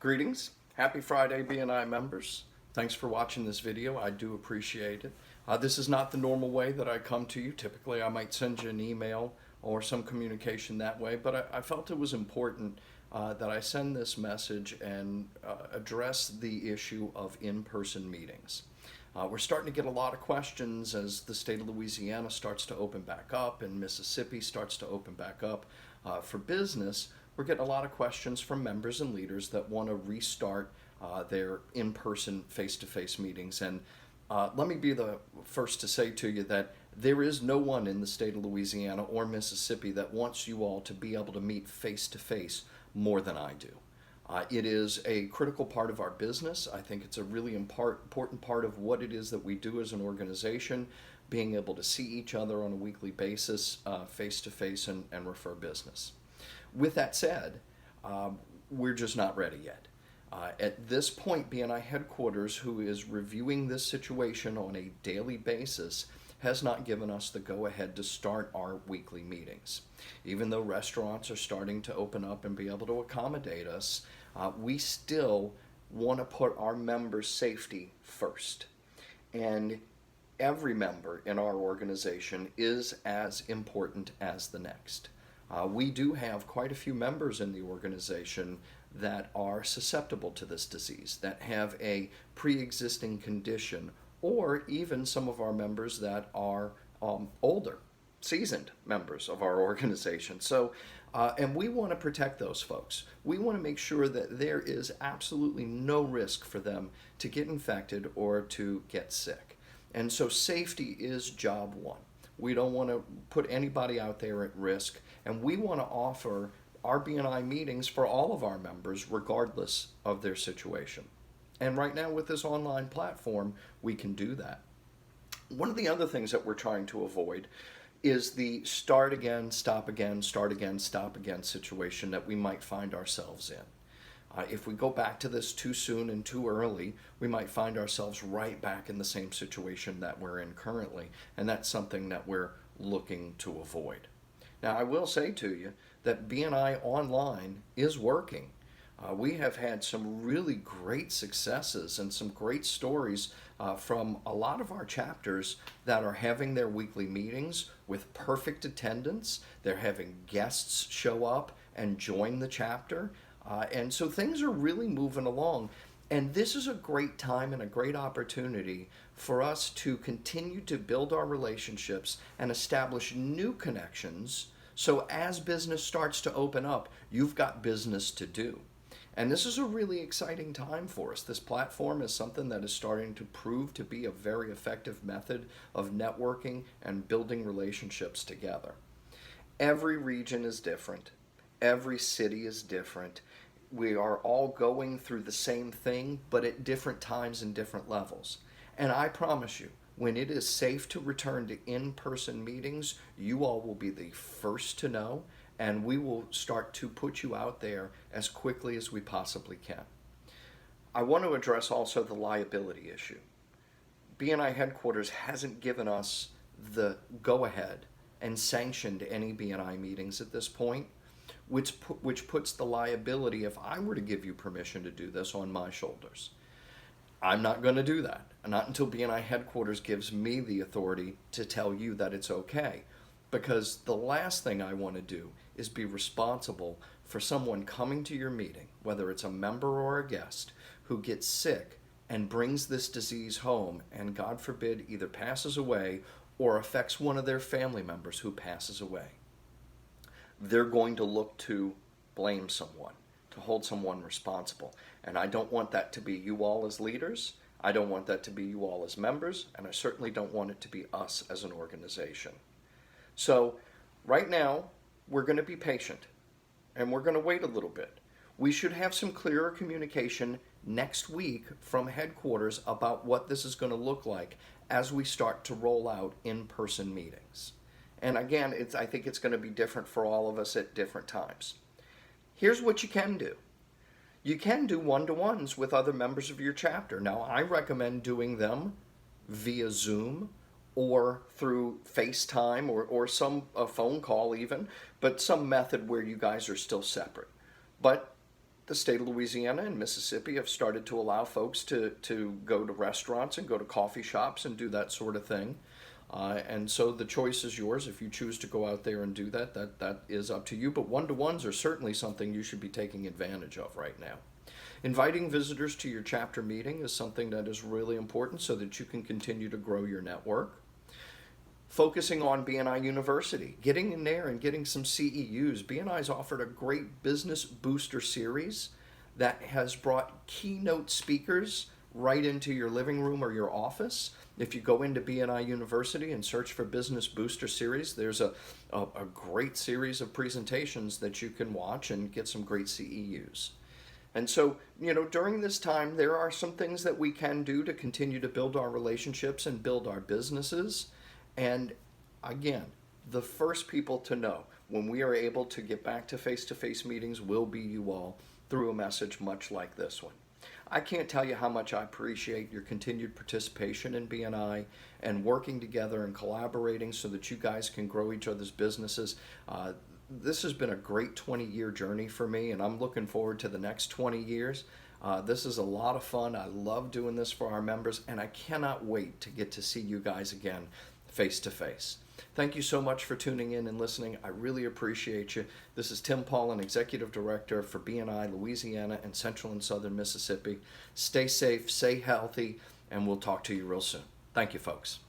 Greetings. Happy Friday, BNI members. Thanks for watching this video. I do appreciate it. This is not the normal way that I come to you. Typically, I might send you an email or some communication that way, but I felt it was important that I send this message and address the issue of in-person meetings. We're starting to get a lot of questions as the state of Louisiana starts to open back up and Mississippi starts to open back up for business. We're getting a lot of questions from members and leaders that want to restart their in-person face-to-face meetings. And let me be the first to say to you that there is no one in the state of Louisiana or Mississippi that wants you all to be able to meet face-to-face more than I do. It is a critical part of our business. I think it's a really important part of what it is that we do as an organization, being able to see each other on a weekly basis, face-to-face, and refer business. With that said, we're just not ready yet. At this point, BNI headquarters, who is reviewing this situation on a daily basis, has not given us the go-ahead to start our weekly meetings. Even though restaurants are starting to open up and be able to accommodate us, we still want to put our members' safety first. And every member in our organization is as important as the next. We do have quite a few members in the organization that are susceptible to this disease, that have a pre-existing condition, or even some of our members that are older, seasoned members of our organization. So, and we want to protect those folks. We want to make sure that there is absolutely no risk for them to get infected or to get sick. And so safety is job one. We don't want to put anybody out there at risk, and we want to offer our BNI meetings for all of our members regardless of their situation. And right now with this online platform, we can do that. One of the other things that we're trying to avoid is the start again, stop again, start again, stop again situation that we might find ourselves in. If we go back to this too soon and too early, we might find ourselves right back in the same situation that we're in currently, and that's something that we're looking to avoid. Now, I will say to you that BNI Online is working. We have had some really great successes and some great stories from a lot of our chapters that are having their weekly meetings with perfect attendance. They're having guests show up and join the chapter. And so things are really moving along. And this is a great time and a great opportunity for us to continue to build our relationships and establish new connections. So as business starts to open up, you've got business to do. And this is a really exciting time for us. This platform is something that is starting to prove to be a very effective method of networking and building relationships together. Every region is different. Every city is different. We are all going through the same thing, but at different times and different levels. And I promise you, when it is safe to return to in-person meetings, you all will be the first to know, and we will start to put you out there as quickly as we possibly can. I want to address also the liability issue. BNI headquarters hasn't given us the go-ahead and sanctioned any BNI meetings at this point, which puts the liability, if I were to give you permission to do this, on my shoulders. I'm not going to do that, not until BNI headquarters gives me the authority to tell you that it's okay. Because the last thing I want to do is be responsible for someone coming to your meeting, whether it's a member or a guest, who gets sick and brings this disease home and, God forbid, either passes away or affects one of their family members who passes away. They're going to look to blame someone, to hold someone responsible. And I don't want that to be you all as leaders. I don't want that to be you all as members. And I certainly don't want it to be us as an organization. So right now, we're going to be patient and we're going to wait a little bit. We should have some clearer communication next week from headquarters about what this is going to look like as we start to roll out in-person meetings. And again, I think it's going to be different for all of us at different times. Here's what you can do. You can do one-to-ones with other members of your chapter. Now, I recommend doing them via Zoom or through FaceTime or some phone call even, but some method where you guys are still separate. But the state of Louisiana and Mississippi have started to allow folks to go to restaurants and go to coffee shops and do that sort of thing. And so the choice is yours. If you choose to go out there and do that, that is up to you. But one-to-ones are certainly something you should be taking advantage of right now. Inviting visitors to your chapter meeting is something that is really important so that you can continue to grow your network. Focusing on BNI University, getting in there and getting some CEUs. BNI's offered a great business booster series that has brought keynote speakers right into your living room or your office. If you go into BNI University and search for Business Booster Series, there's a great series of presentations that you can watch and get some great CEUs. And so, during this time, there are some things that we can do to continue to build our relationships and build our businesses. And again, the first people to know when we are able to get back to face-to-face meetings will be you all through a message much like this one. I can't tell you how much I appreciate your continued participation in BNI and working together and collaborating so that you guys can grow each other's businesses. This has been a great 20-year journey for me, and I'm looking forward to the next 20 years. This is a lot of fun. I love doing this for our members, and I cannot wait to get to see you guys again face to face. Thank you so much for tuning in and listening. I really appreciate you. This is Tim Paulin, Executive Director for BNI Louisiana and Central and Southern Mississippi. Stay safe, stay healthy, and we'll talk to you real soon. Thank you, folks.